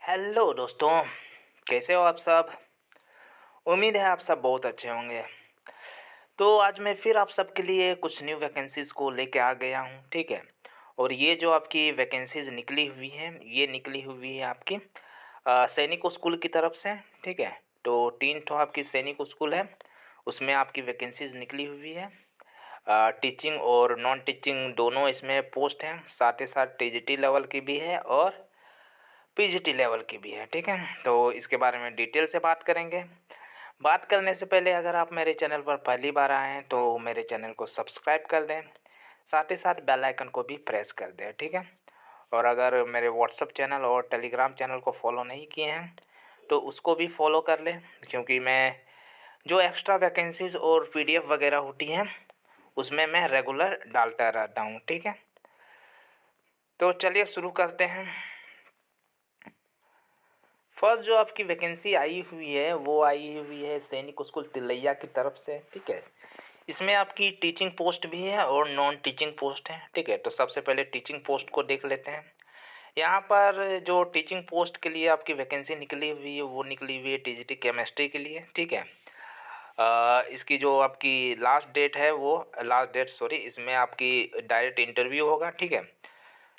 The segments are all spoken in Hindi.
हेलो दोस्तों, कैसे हो आप सब। उम्मीद है आप सब बहुत अच्छे होंगे। तो आज मैं फिर आप सबके लिए कुछ न्यू वैकेंसीज़ को लेके आ गया हूँ, ठीक है। और ये जो आपकी वैकेंसीज़ निकली हुई हैं, ये निकली हुई है आपकी सैनिक स्कूल की तरफ से, ठीक है। तो 3 ठो आपकी सैनिक स्कूल है, उसमें आपकी वैकेंसीज़ निकली हुई है। टीचिंग और नॉन टीचिंग दोनों इसमें पोस्ट हैं, साथ ही साथ टीजीटी लेवल की भी है और पीजीटी लेवल की भी है, ठीक है। तो इसके बारे में डिटेल से बात करेंगे। बात करने से पहले अगर आप मेरे चैनल पर पहली बार आए हैं तो मेरे चैनल को सब्सक्राइब कर दें, साथ ही साथ बेल आइकन को भी प्रेस कर दें, ठीक है। और अगर मेरे व्हाट्सअप चैनल और टेलीग्राम चैनल को फॉलो नहीं किए हैं तो उसको भी फॉलो कर लें, क्योंकि मैं जो एक्स्ट्रा वैकेंसीज़ और पीडीएफ वगैरह होती हैं उसमें मैं रेगुलर डालता रहता हूँ, ठीक है। तो चलिए शुरू करते हैं। फर्स्ट जो आपकी वैकेंसी आई हुई है वो आई हुई है सैनिक स्कूल तिलैया की तरफ से, ठीक है। इसमें आपकी टीचिंग पोस्ट भी है और नॉन टीचिंग पोस्ट है, ठीक है। तो सबसे पहले टीचिंग पोस्ट को देख लेते हैं। यहाँ पर जो टीचिंग पोस्ट के लिए आपकी वैकेंसी निकली हुई है वो निकली हुई है टीजीटी केमिस्ट्री के लिए, ठीक है। इसकी जो आपकी लास्ट डेट सॉरी, इसमें आपकी डायरेक्ट इंटरव्यू होगा, ठीक है।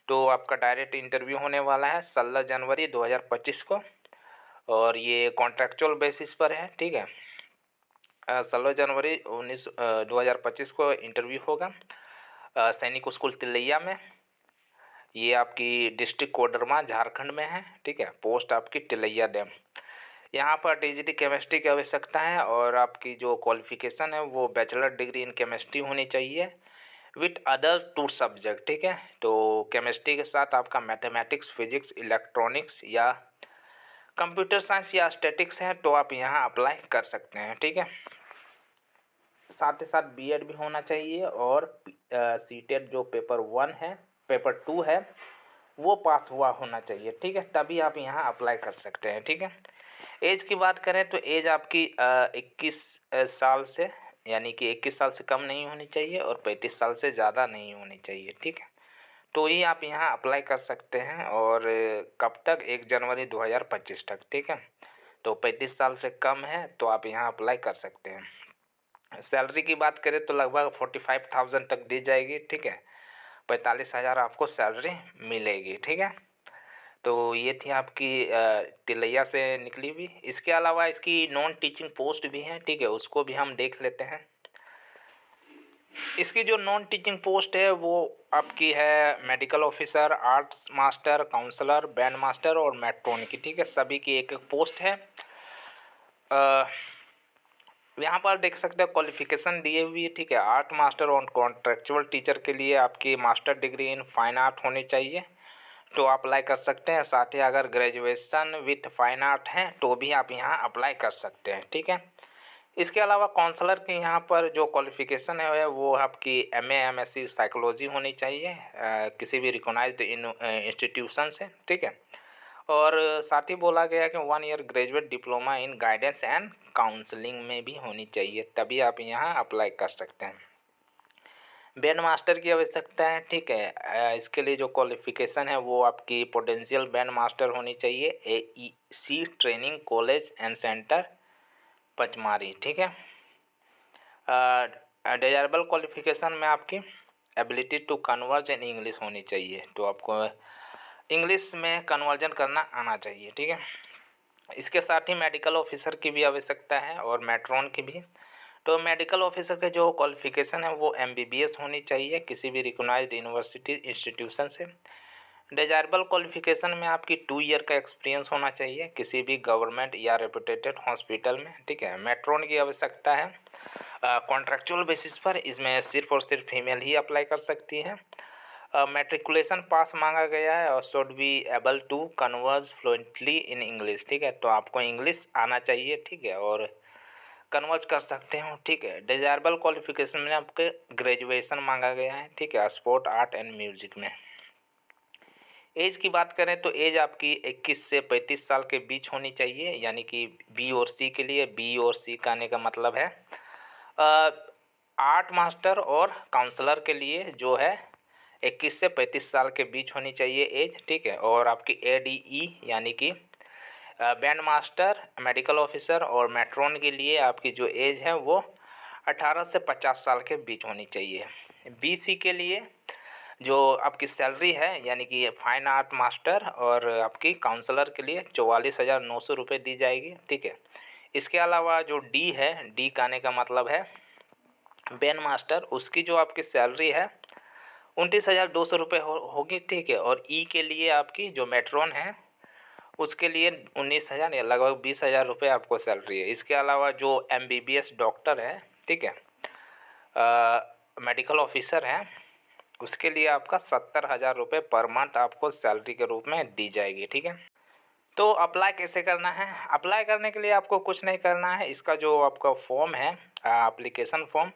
तो आपका डायरेक्ट इंटरव्यू होने वाला है 16 जनवरी 2025 को, और ये कॉन्ट्रैक्चुअल बेसिस पर है, ठीक है। 16 जनवरी 2025 को इंटरव्यू होगा सैनिक स्कूल तिलैया में। ये आपकी डिस्ट्रिक्ट कोडरमा झारखंड में है, ठीक है। पोस्ट आपकी तिलैया डैम। यहाँ पर टीजीटी केमिस्ट्री की आवश्यकता है और आपकी जो क्वालिफिकेशन है वो बैचलर डिग्री इन केमिस्ट्री होनी चाहिए विथ अदर 2 सब्जेक्ट, ठीक है। तो केमिस्ट्री के साथ आपका मैथमेटिक्स, फिजिक्स, इलेक्ट्रॉनिक्स या कंप्यूटर साइंस या स्टैटिक्स है तो आप यहाँ अप्लाई कर सकते हैं, ठीक है। साथ ही साथ बीएड भी होना चाहिए और सीटेट जो पेपर 1 है, पेपर 2 है, वो पास हुआ होना चाहिए, ठीक है। तभी आप यहाँ अप्लाई कर सकते हैं, ठीक है। एज की बात करें तो एज आपकी 21 साल से, यानी कि 21 साल से कम नहीं होनी चाहिए और 35 साल से ज़्यादा नहीं होनी चाहिए, ठीक है। तो ही आप यहाँ अप्लाई कर सकते हैं। और कब तक? 1 जनवरी 2025 तक, ठीक है। तो 35 साल से कम है तो आप यहाँ अप्लाई कर सकते हैं। सैलरी की बात करें तो लगभग 45,000 तक दी जाएगी, ठीक है। 45,000 आपको सैलरी मिलेगी, ठीक है। तो ये थी आपकी तिलैया से निकली हुई। इसके अलावा इसकी नॉन टीचिंग पोस्ट भी है, ठीक है, उसको भी हम देख लेते हैं। इसकी जो नॉन टीचिंग पोस्ट है वो आपकी है medical officer, arts master, counsellor, band master और मेट्रोन की, ठीक है। सभी की एक एक पोस्ट है। यहाँ पर देख सकते हैं क्वालिफिकेशन दिए हुई है, ठीक है। आर्ट मास्टर और कॉन्ट्रेक्चुअल टीचर के लिए आपकी master degree in fine art होनी चाहिए, तो आप अप्लाई कर सकते हैं। साथ ही अगर ग्रेजुएशन विथ फाइन आर्ट है तो भी आप यहाँ अप्लाई कर सकते हैं, ठीक है। इसके अलावा काउंसलर की यहाँ पर जो क्वालिफिकेशन है वो आपकी एमए एमएससी साइकोलॉजी होनी चाहिए किसी भी रिकॉग्नाइज्ड इंस्टीट्यूशन से, ठीक है। और साथ ही बोला गया कि 1 year graduate diploma in guidance and counselling में भी होनी चाहिए, तभी आप यहाँ अप्लाई कर सकते हैं। बैंड मास्टर की आवश्यकता है, ठीक है। इसके लिए जो क्वालिफिकेशन है वो आपकी पोटेंशियल बैंड मास्टर होनी चाहिए AEC training college and centre Pachmarhi, ठीक है। डिजायरेबल क्वालिफिकेशन में आपकी ability to converse in English होनी चाहिए, तो आपको इंग्लिश में कन्वर्जन करना आना चाहिए, ठीक है। इसके साथ ही मेडिकल ऑफिसर की भी आवश्यकता है और मेट्रॉन की भी। तो मेडिकल ऑफिसर के जो क्वालिफिकेशन है वो एमबीबीएस होनी चाहिए किसी भी रिकॉग्नाइज्ड यूनिवर्सिटी इंस्टीट्यूशन से। डिजायरेबल क्वालिफिकेशन में आपकी 2 ईयर का एक्सपीरियंस होना चाहिए किसी भी गवर्नमेंट या रेपुटेटेड हॉस्पिटल में, ठीक है। मेट्रोन की आवश्यकता है कॉन्ट्रैक्चुअल बेसिस पर, इसमें सिर्फ और सिर्फ फीमेल ही अप्लाई कर सकती है। मैट्रिकुलेशन पास मांगा गया है और should be able to converse fluently in English, ठीक है। तो आपको इंग्लिश आना चाहिए, ठीक है, और कन्वर्ट कर सकते हो, ठीक है। डिजायरेबल क्वालिफिकेशन में आपके ग्रेजुएशन मांगा गया है, ठीक है, स्पोर्ट आर्ट एंड म्यूजिक में। एज की बात करें तो एज आपकी 21 से 35 साल के बीच होनी चाहिए, यानी कि बी और सी के लिए। बी और सी का आने का मतलब है आर्ट मास्टर और काउंसलर के लिए जो है 21 से 35 साल के बीच होनी चाहिए एज, ठीक है। और आपकी एडीई यानी कि बैंड मास्टर, मेडिकल ऑफिसर और मेट्रॉन के लिए आपकी जो एज है वो 18 से 50 साल के बीच होनी चाहिए। बीसी के लिए जो आपकी सैलरी है यानी कि फाइन आर्ट मास्टर और आपकी काउंसलर के लिए 44,900 रुपये दी जाएगी, ठीक है। इसके अलावा जो डी है, डी का आने का मतलब है बैंड मास्टर, उसकी जो आपकी सैलरी है 29,200 रुपये होगी, ठीक है। और ई के लिए आपकी जो मेट्रॉन है उसके लिए 19,000 या लगभग 20,000 रुपये आपको सैलरी है। इसके अलावा जो एमबीबीएस डॉक्टर है, ठीक है, मेडिकल ऑफिसर है, उसके लिए आपका 70,000 रुपये पर मंथ आपको सैलरी के रूप में दी जाएगी, ठीक है। तो अप्लाई कैसे करना है? अप्लाई करने के लिए आपको कुछ नहीं करना है। इसका जो आपका फॉर्म है, एप्लीकेशन फॉर्म,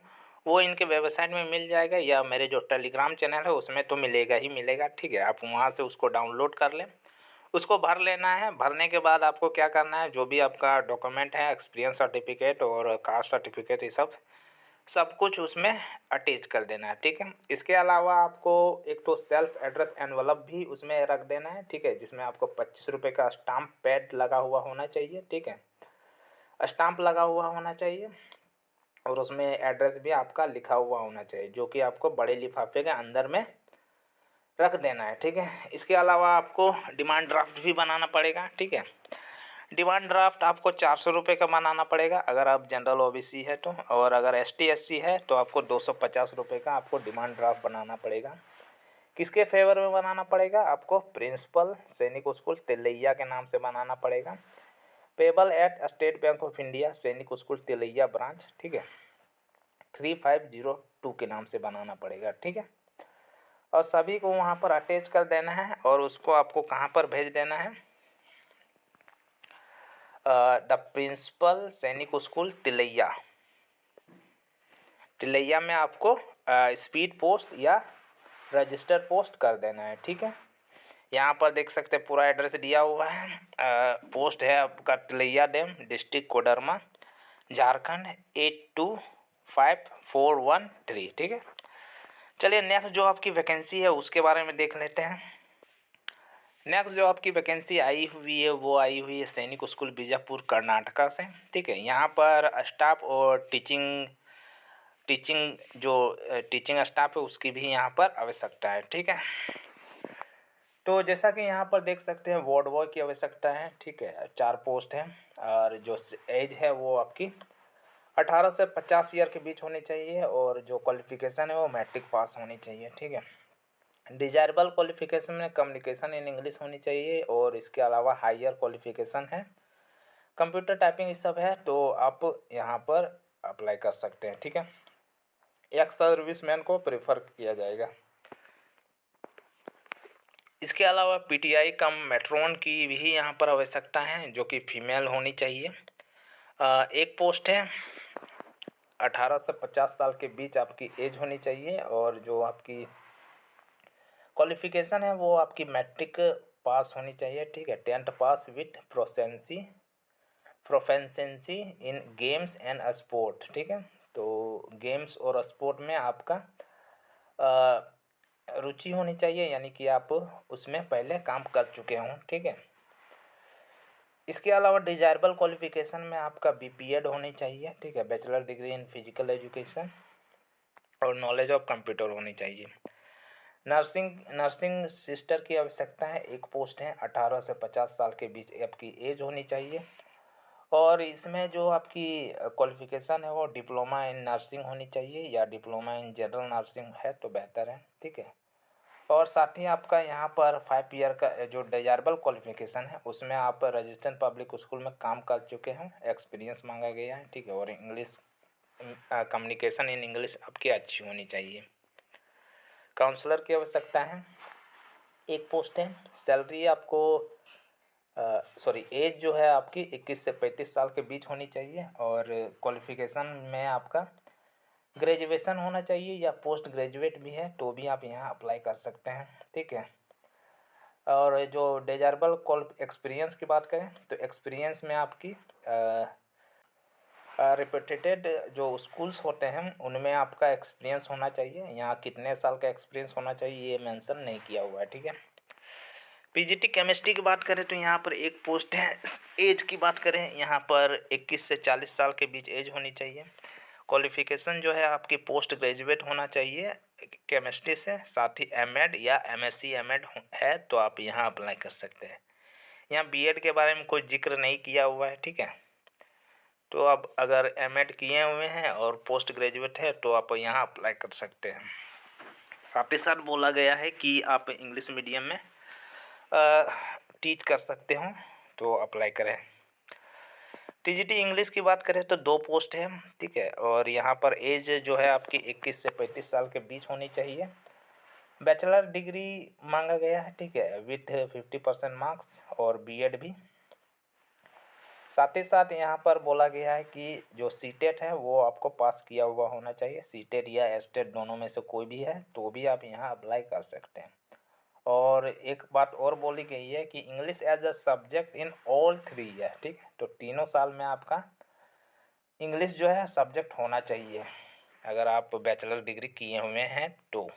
वो इनके वेबसाइट में मिल जाएगा या मेरे जो टेलीग्राम चैनल है उसमें तो मिलेगा ही मिलेगा, ठीक है। आप वहाँ से उसको डाउनलोड कर लें, उसको भर लेना है। भरने के बाद आपको क्या करना है, जो भी आपका डॉक्यूमेंट है, एक्सपीरियंस सर्टिफिकेट और कास्ट सर्टिफिकेट, ये सब कुछ उसमें अटैच कर देना है, ठीक है। इसके अलावा आपको एक तो सेल्फ एड्रेस एनवलप भी उसमें रख देना है, ठीक है, जिसमें आपको 25 रुपये का स्टाम्प पैड लगा हुआ होना चाहिए, ठीक है, स्टाम्प लगा हुआ होना चाहिए। और उसमें एड्रेस भी आपका लिखा हुआ होना चाहिए, जो कि आपको बड़े लिफाफे के अंदर में रख देना है, ठीक है। इसके अलावा आपको डिमांड ड्राफ्ट भी बनाना पड़ेगा, ठीक है। डिमांड ड्राफ्ट आपको 400 रुपये का बनाना पड़ेगा अगर आप जनरल ओबीसी है तो, और अगर एसटी एससी है तो आपको 250 रुपये का आपको डिमांड ड्राफ्ट बनाना पड़ेगा। किसके फेवर में बनाना पड़ेगा? आपको प्रिंसिपल सैनिक स्कूल तिलैया के नाम से बनाना पड़ेगा। Payable eight state bank of India Sainik school Tilaiya branch, ठीक है, 3502 के नाम से बनाना पड़ेगा, ठीक है। और सभी को वहाँ पर अटैच कर देना है और उसको आपको कहाँ पर भेज देना है? The principal Sainik school Tilaiya में आपको स्पीड पोस्ट या रजिस्टर पोस्ट कर देना है, ठीक है। यहाँ पर देख सकते हैं पूरा एड्रेस दिया हुआ है। पोस्ट है आपका तिलैया डैम, डिस्ट्रिक्ट कोडरमा, झारखंड 825413, ठीक है। चलिए नेक्स्ट जो आपकी वैकेंसी है उसके बारे में देख लेते हैं। नेक्स्ट जो आपकी वैकेंसी आई हुई है वो आई हुई है सैनिक स्कूल बीजापुर कर्नाटका से, ठीक है। यहाँ पर स्टाफ और टीचिंग स्टाफ है उसकी भी यहाँ पर आवश्यकता है, ठीक है। तो जैसा कि यहाँ पर देख सकते हैं वार्ड बॉय की आवश्यकता है, ठीक है, 4 पोस्ट हैं। और जो एज है वो आपकी 18 से 50 ईयर के बीच होनी चाहिए और जो क्वालिफिकेशन है वो मैट्रिक पास होनी चाहिए, ठीक है। डिजायरेबल क्वालिफिकेशन में कम्युनिकेशन इन इंग्लिश होनी चाहिए और इसके अलावा हायर क्वालिफिकेशन है कंप्यूटर टाइपिंग, ये सब है, तो आप यहाँ पर अप्लाई कर सकते हैं, ठीक है। एक सर्विसमैन को प्रेफर किया जाएगा। इसके अलावा पीटीआई कम मेट्रॉन की भी यहाँ पर आवश्यकता है जो कि फीमेल होनी चाहिए। एक पोस्ट है, 18 से 50 साल के बीच आपकी एज होनी चाहिए और जो आपकी क्वालिफिकेशन है वो आपकी मैट्रिक पास होनी चाहिए, ठीक है, 10th pass with proficiency in games and sport, ठीक है। तो गेम्स और स्पोर्ट में आपका रुचि होनी चाहिए, यानी कि आप उसमें पहले काम कर चुके हों, ठीक है। इसके अलावा डिजायरेबल क्वालिफिकेशन में आपका बीपीएड होनी चाहिए, ठीक है, bachelor degree in physical education, और नॉलेज ऑफ कंप्यूटर होनी चाहिए। नर्सिंग सिस्टर की आवश्यकता है, एक पोस्ट है, 18 से 50 साल के बीच आपकी एज होनी चाहिए और इसमें जो आपकी क्वालिफिकेशन है वो डिप्लोमा इन नर्सिंग होनी चाहिए या डिप्लोमा इन जनरल नर्सिंग है तो बेहतर है, ठीक है। और साथ ही आपका यहाँ पर 5 ईयर का जो डिजायरेबल क्वालिफिकेशन है उसमें आप रजिस्टर्ड पब्लिक स्कूल में काम कर चुके हैं, एक्सपीरियंस मांगा गया है, ठीक है। और इंग्लिश कम्युनिकेशन इन इंग्लिश आपकी अच्छी होनी चाहिए। काउंसलर की आवश्यकता है, एक पोस्ट है, सैलरी आपको एज जो है आपकी 21 से 35 साल के बीच होनी चाहिए और क्वालिफिकेशन में आपका ग्रेजुएशन होना चाहिए या पोस्ट ग्रेजुएट भी है तो भी आप यहाँ अप्लाई कर सकते हैं, ठीक है। और जो डिजायरेबल एक्सपीरियंस की बात करें तो एक्सपीरियंस में आपकी रेपुटेटेड जो स्कूल्स होते हैं उनमें आपका एक्सपीरियंस होना चाहिए। यहाँ कितने साल का एक्सपीरियंस होना चाहिए ये मेंशन नहीं किया हुआ है, ठीक है। पीजीटी केमिस्ट्री की बात करें तो यहाँ पर एक पोस्ट है। एज की बात करें यहाँ पर 21 से 40 साल के बीच एज होनी चाहिए। क्वालिफिकेशन जो है आपकी पोस्ट ग्रेजुएट होना चाहिए केमिस्ट्री से, साथ ही एमएड या एमएससी एमएड है तो आप यहाँ अप्लाई कर सकते हैं। यहाँ बीएड के बारे में कोई जिक्र नहीं किया हुआ है, ठीक है। तो अब अगर एमएड किए हुए हैं और पोस्ट ग्रेजुएट है तो आप यहाँ अप्लाई कर सकते हैं। साथ ही साथ बोला गया है कि आप इंग्लिश मीडियम में टीच कर सकते हो तो अप्लाई करें। टीजीटी इंग्लिश की बात करें तो 2 पोस्ट है, ठीक है। और यहाँ पर एज जो है आपकी 21 से 35 साल के बीच होनी चाहिए। बैचलर डिग्री मांगा गया है, ठीक है, विथ 50% मार्क्स और बीएड भी। साथ ही साथ यहाँ पर बोला गया है कि जो सीटेट है वो आपको पास किया हुआ होना चाहिए। सीटेट या एस्टेट दोनों में से कोई भी है तो भी आप यहाँ अप्लाई कर सकते हैं। और एक बात और बोली गई है कि English as a subject in all 3 year, ठीक है। तो तीनों साल में आपका इंग्लिश जो है सब्जेक्ट होना चाहिए अगर आप बैचलर डिग्री किए हुए हैं तो।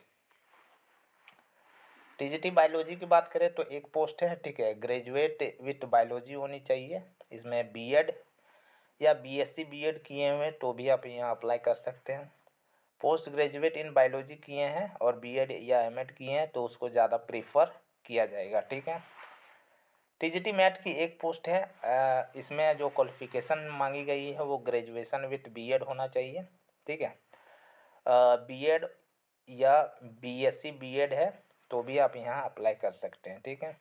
टीजीटी बायोलॉजी की बात करें तो एक पोस्ट है, ठीक है, ग्रेजुएट विथ बायोलॉजी होनी चाहिए। इसमें बीएड या बीएससी बीएड किए हुए तो भी आप यहाँ अप्लाई कर सकते हैं। पोस्ट ग्रेजुएट इन बायोलॉजी किए हैं और बीएड या एमएड किए हैं तो उसको ज़्यादा प्रीफर किया जाएगा, ठीक है। टीजीटी मैट की एक पोस्ट है। इसमें जो क्वालिफिकेशन मांगी गई है वो ग्रेजुएशन विथ बीएड होना चाहिए, ठीक है। बीएड या बीएससी बीएड है तो भी आप यहाँ अप्लाई कर सकते हैं, ठीक है।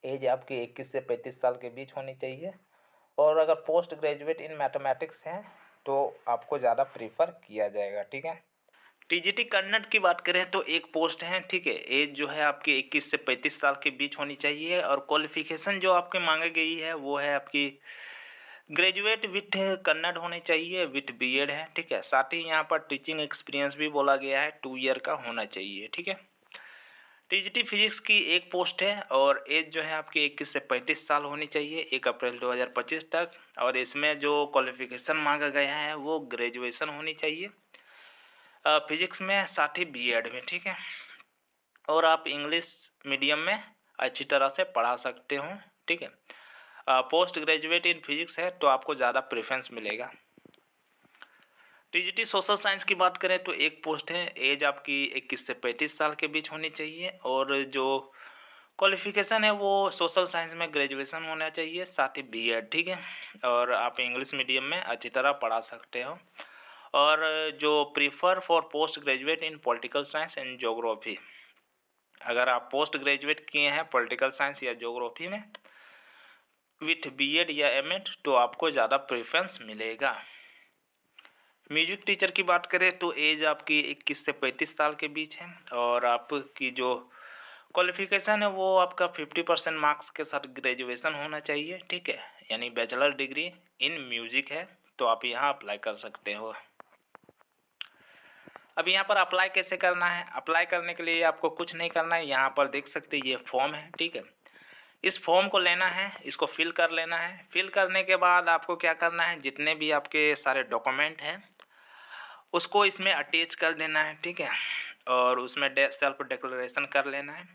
एज आपकी 21 से 35 साल के बीच होनी चाहिए। और अगर पोस्ट ग्रेजुएट इन मैथमेटिक्स हैं तो आपको ज़्यादा प्रीफर किया जाएगा, ठीक है। टीजीटी कन्नड़ की बात करें तो एक पोस्ट है, ठीक है। एज जो है आपकी 21 से 35 साल के बीच होनी चाहिए और क्वालिफिकेशन जो आपके मांगी गई है वो है आपकी ग्रेजुएट विथ कन्नड़ होने चाहिए, विथ बीएड है, ठीक है। साथ ही यहाँ पर टीचिंग एक्सपीरियंस भी बोला गया है 2 ईयर का होना चाहिए, ठीक है। टीजीटी फिजिक्स की एक पोस्ट है और एज जो है आपकी 21 से 35 साल होनी चाहिए 1 अप्रैल 2025 तक। और इसमें जो क्वालिफिकेशन मांगा गया है वो ग्रेजुएशन होनी चाहिए फिजिक्स में, साथ ही बीएड में, ठीक है। और आप इंग्लिश मीडियम में अच्छी तरह से पढ़ा सकते हो, ठीक है। पोस्ट ग्रेजुएट इन फिजिक्स है तो आपको ज़्यादा प्रेफरेंस मिलेगा। टीजीटी सोशल साइंस की बात करें तो एक पोस्ट है। एज आपकी 21 से 35 साल के बीच होनी चाहिए और जो क्वालिफिकेशन है वो सोशल साइंस में ग्रेजुएशन होना चाहिए, साथ ही बीएड, ठीक है। और आप इंग्लिश मीडियम में अच्छी तरह पढ़ा सकते हो। और जो prefer for post graduate in political science and geography, अगर आप पोस्ट ग्रेजुएट किए हैं पॉलिटिकल साइंस या ज्योग्राफी में विथ बीएड या एमएड तो आपको ज़्यादा प्रेफरेंस मिलेगा। म्यूजिक टीचर की बात करें तो एज आपकी 21 से 35 साल के बीच है और आपकी जो क्वालिफिकेशन है वो आपका 50% मार्क्स के साथ ग्रेजुएशन होना चाहिए, ठीक है। यानी बैचलर डिग्री इन म्यूजिक है तो आप यहाँ अप्लाई कर सकते हो। अब यहाँ पर अप्लाई कैसे करना है? अप्लाई करने के लिए आपको कुछ नहीं करना है। यहाँ पर देख सकते हैं ये फॉर्म है, ठीक है। इस फॉर्म को लेना है, इसको फिल कर लेना है। फिल करने के बाद आपको क्या करना है, जितने भी आपके सारे डॉक्यूमेंट हैं उसको इसमें अटैच कर देना है, ठीक है। और उसमें सेल्फ डिक्लेरेशन कर लेना है।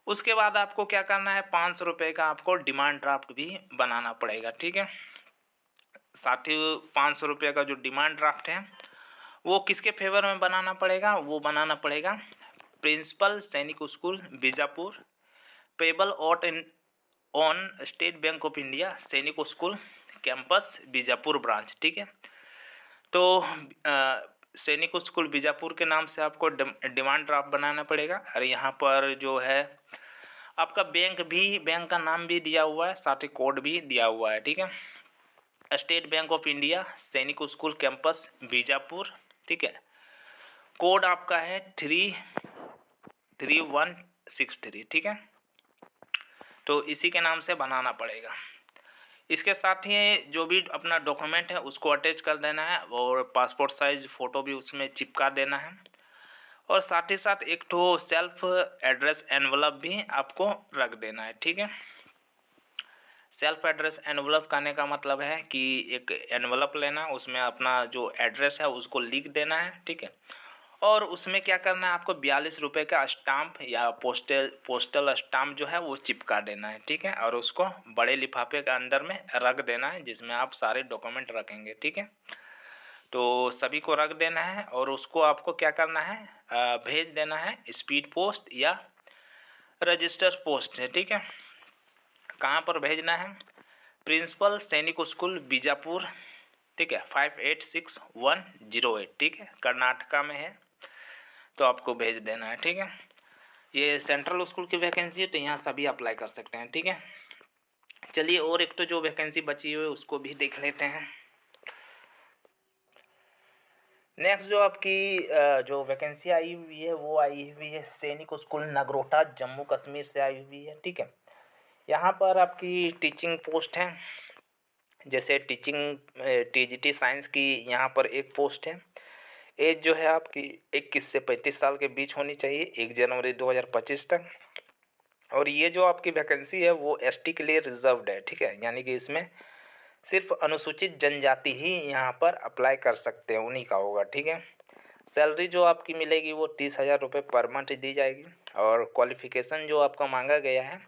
उसके बाद आपको क्या करना है, 500 रुपये का आपको डिमांड ड्राफ्ट भी बनाना पड़ेगा, ठीक है। साथ ही 500 रुपये का जो डिमांड ड्राफ्ट है वो किसके फेवर में बनाना पड़ेगा, वो बनाना पड़ेगा principal Sainik school Bijapur, payable at in on state bank of India Sainik school campus Bijapur branch, ठीक है। तो सैनिक स्कूल बीजापुर के नाम से आपको डिमांड ड्राफ्ट बनाना पड़ेगा। और यहाँ पर जो है आपका बैंक का नाम भी दिया हुआ है, साथ ही कोड भी दिया हुआ है, ठीक है। State bank of India Sainik school campus Bijapur, ठीक है। कोड आपका है 33163, ठीक है। तो इसी के नाम से बनाना पड़ेगा। इसके साथ ही जो भी अपना डॉक्यूमेंट है उसको अटैच कर देना है और पासपोर्ट साइज फ़ोटो भी उसमें चिपका देना है। और साथ ही साथ एक तो सेल्फ एड्रेस एनवलप भी आपको रख देना है, ठीक है। सेल्फ एड्रेस एनवलप करने का मतलब है कि एक एनवलप लेना, उसमें अपना जो एड्रेस है उसको लिख देना है, ठीक है। और उसमें क्या करना है आपको 42 रुपये का स्टाम्प या पोस्टल स्टाम्प जो है वो चिपका देना है, ठीक है। और उसको बड़े लिफाफे के अंदर में रख देना है जिसमें आप सारे डॉक्यूमेंट रखेंगे, ठीक है। तो सभी को रख देना है और उसको आपको क्या करना है, भेज देना है स्पीड पोस्ट या रजिस्टर पोस्ट से, ठीक है। कहाँ पर भेजना है, प्रिंसिपल सैनिक स्कूल बीजापुर, ठीक है, 586108, ठीक है, कर्नाटका में है। तो आपको भेज देना है, ठीक है। ये सेंट्रल स्कूल की वैकेंसी है तो यहाँ सभी अप्लाई कर सकते हैं, ठीक है। चलिए और एक तो जो वैकेंसी बची हुई है उसको भी देख लेते हैं। नेक्स्ट जो आपकी जो वैकेंसी आई हुई है वो आई हुई है सैनिक स्कूल नगरोटा जम्मू कश्मीर से आई हुई है, ठीक है। यहाँ पर आपकी टीचिंग पोस्ट है, जैसे टीचिंग टीजीटी साइंस की यहाँ पर एक पोस्ट है। एज जो है आपकी 21 से 35 साल के बीच होनी चाहिए 1 जनवरी 2025 तक। और ये जो आपकी वैकेंसी है वो एसटी के लिए रिजर्व्ड है, ठीक है, यानी कि इसमें सिर्फ अनुसूचित जनजाति ही यहाँ पर अप्लाई कर सकते हैं, उन्हीं का होगा, ठीक है। सैलरी जो आपकी मिलेगी वो 30,000 रुपये पर मंथ दी जाएगी। और क्वालिफिकेशन जो आपका मांगा गया है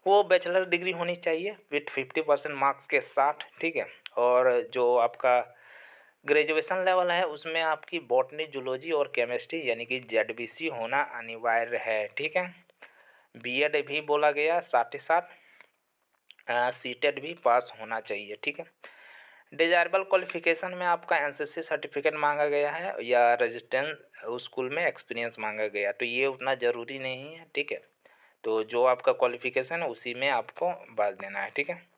वो बैचलर डिग्री होनी चाहिए विथ 50% मार्क्स के साथ, ठीक है। और जो आपका ग्रेजुएशन लेवल है उसमें आपकी बॉटनी जूलॉजी और केमिस्ट्री यानी कि जेडबीसी होना अनिवार्य है, ठीक है। बीएड भी बोला गया, साथ ही साथ सीटेट भी पास होना चाहिए, ठीक है। डिजायरेबल क्वालिफिकेशन में आपका एनसीसी सर्टिफिकेट मांगा गया है या रेजिडेंस स्कूल में एक्सपीरियंस मांगा गया, तो ये उतना ज़रूरी नहीं है, ठीक है। तो जो आपका क्वालिफिकेशन है उसी में आपको भर देना है, ठीक है।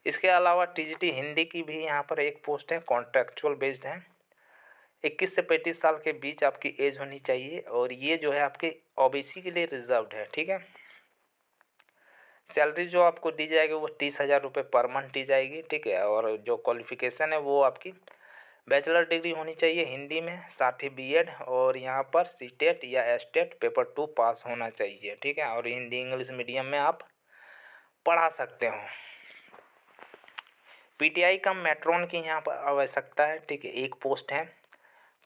इसके अलावा टीजीटी हिंदी की भी यहाँ पर एक पोस्ट है, कॉन्ट्रेक्चुअल बेस्ड है। 21 से 35 साल के बीच आपकी एज होनी चाहिए और ये जो है आपके ओबीसी के लिए रिजर्व्ड है, ठीक है। सैलरी जो आपको दी जाएगी वो 30,000 रुपये पर मंथ दी जाएगी, ठीक है। और जो क्वालिफिकेशन है वो आपकी बैचलर डिग्री होनी चाहिए हिंदी में, साथ ही बीएड और यहाँ पर सीटेट या एस्टेट पेपर 2 पास होना चाहिए, ठीक है। और हिंदी इंग्लिश मीडियम में आप पढ़ा सकते हो। पीटीआई का मेट्रॉन की यहाँ पर आवश्यकता है, ठीक है, एक पोस्ट है,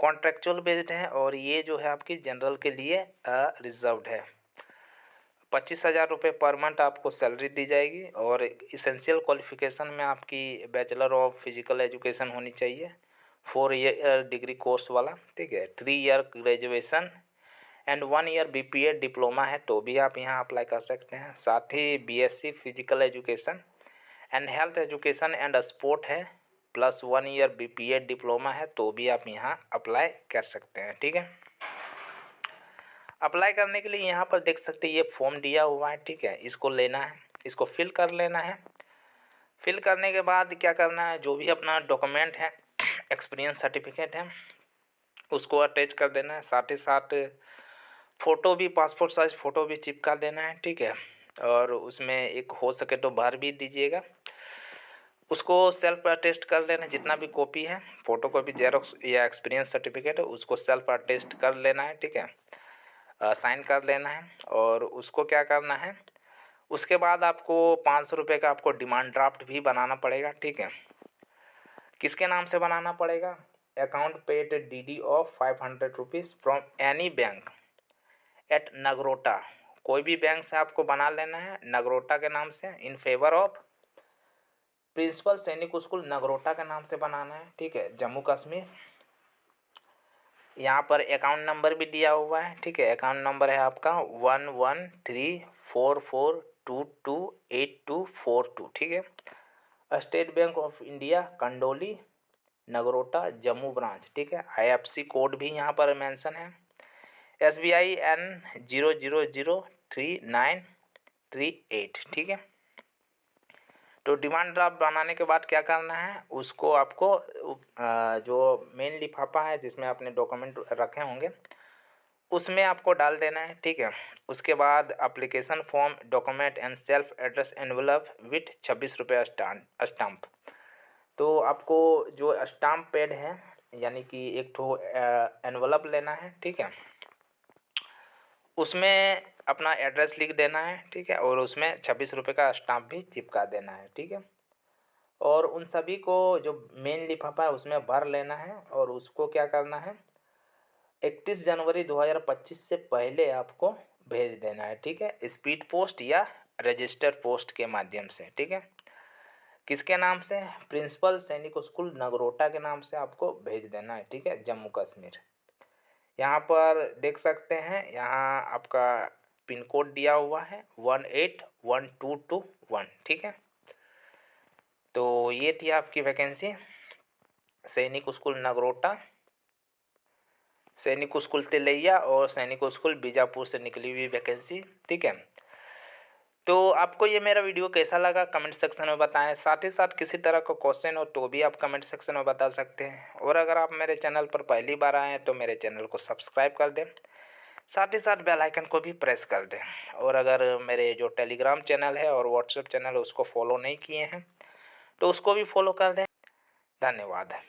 कॉन्ट्रेक्चुअल बेस्ड है और ये जो है आपकी जनरल के लिए रिजर्व्ड है। 25,000 रुपये पर मंथ आपको सैलरी दी जाएगी और इसेंशियल क्वालिफिकेशन में आपकी बैचलर ऑफ फिजिकल एजुकेशन होनी चाहिए 4 ईयर डिग्री कोर्स वाला, ठीक है। 3 year graduation and 1 year BPA diploma है तो भी आप यहाँ अप्लाई कर सकते हैं। साथ ही BSc physical education and health education and sport है प्लस 1 ईयर बीपीए डिप्लोमा है तो भी आप यहाँ अप्लाई कर सकते हैं, ठीक है। अप्लाई करने के लिए यहाँ पर देख सकते हैं ये फॉर्म दिया हुआ है, ठीक है। इसको लेना है, इसको फिल कर लेना है। फिल करने के बाद क्या करना है, जो भी अपना डॉक्यूमेंट है एक्सपीरियंस सर्टिफिकेट है उसको अटैच कर देना है। साथ ही साथ फ़ोटो भी, पासपोर्ट साइज फ़ोटो भी चिपका देना है, ठीक है। और उसमें एक हो सके तो भर भी दीजिएगा। उसको सेल्फ अटेस्ट कर लेना, जितना भी कॉपी है फ़ोटो कॉपी जेरोक्स या एक्सपीरियंस सर्टिफिकेट है उसको सेल्फ अटेस्ट कर लेना है, ठीक है। साइन कर लेना है और उसको क्या करना है, उसके बाद आपको 500 रुपये का आपको डिमांड ड्राफ्ट भी बनाना पड़ेगा, ठीक है। किसके नाम से बनाना पड़ेगा, account paid DD of 500 rupees from any bank at Nagrota, कोई भी बैंक से आपको बना लेना है नगरोटा के नाम से, in favour of principal Sainik school Nagrota के नाम से बनाना है, ठीक है, जम्मू कश्मीर। यहाँ पर अकाउंट नंबर भी दिया हुआ है, ठीक है। अकाउंट नंबर है आपका 113442282242, ठीक है। State bank of India Kandoli Nagrota Jammu branch, ठीक है। आईएफएससी कोड भी यहाँ पर मेंशन है, SBIN 0003938, ठीक है। तो डिमांड ड्राफ्ट बनाने के बाद क्या करना है, उसको आपको जो मेन लिफाफा है जिसमें आपने डॉक्यूमेंट रखे होंगे उसमें आपको डाल देना है, ठीक है। उसके बाद application form document and self address envelope with 26 रुपये स्टाम्प। तो आपको जो स्टाम्प पैड है यानी कि एक ठो एनवलप लेना है, ठीक है, उसमें अपना एड्रेस लिख देना है, ठीक है, और उसमें 26 रुपये का स्टाम्प भी चिपका देना है, ठीक है। और उन सभी को जो मेन लिफाफा है उसमें भर लेना है और उसको क्या करना है, 31 जनवरी 2025 से पहले आपको भेज देना है, ठीक है, स्पीड पोस्ट या रजिस्टर पोस्ट के माध्यम से, ठीक है। किसके नाम से? प्रिंसिपल सैनिक स्कूल नगरोटा के नाम से आपको भेज देना है, ठीक है, जम्मू कश्मीर। यहाँ पर देख सकते हैं, यहाँ आपका पिन कोड दिया हुआ है 181221, ठीक है। तो ये थी आपकी वैकेंसी सैनिक स्कूल नगरोटा, सैनिक स्कूल तिलैया और सैनिक स्कूल बीजापुर से निकली हुई वैकेंसी, ठीक है। तो आपको ये मेरा वीडियो कैसा लगा कमेंट सेक्शन में बताएं। साथ ही साथ किसी तरह का क्वेश्चन हो तो भी आप कमेंट सेक्शन में बता सकते हैं। और अगर आप मेरे चैनल पर पहली बार आए हैं तो मेरे चैनल को सब्सक्राइब कर दें, साथ ही साथ बेल आइकन को भी प्रेस कर दें। और अगर मेरे जो टेलीग्राम चैनल है और व्हाट्सएप चैनल है उसको फॉलो नहीं किए हैं तो उसको भी फॉलो कर दें। धन्यवाद।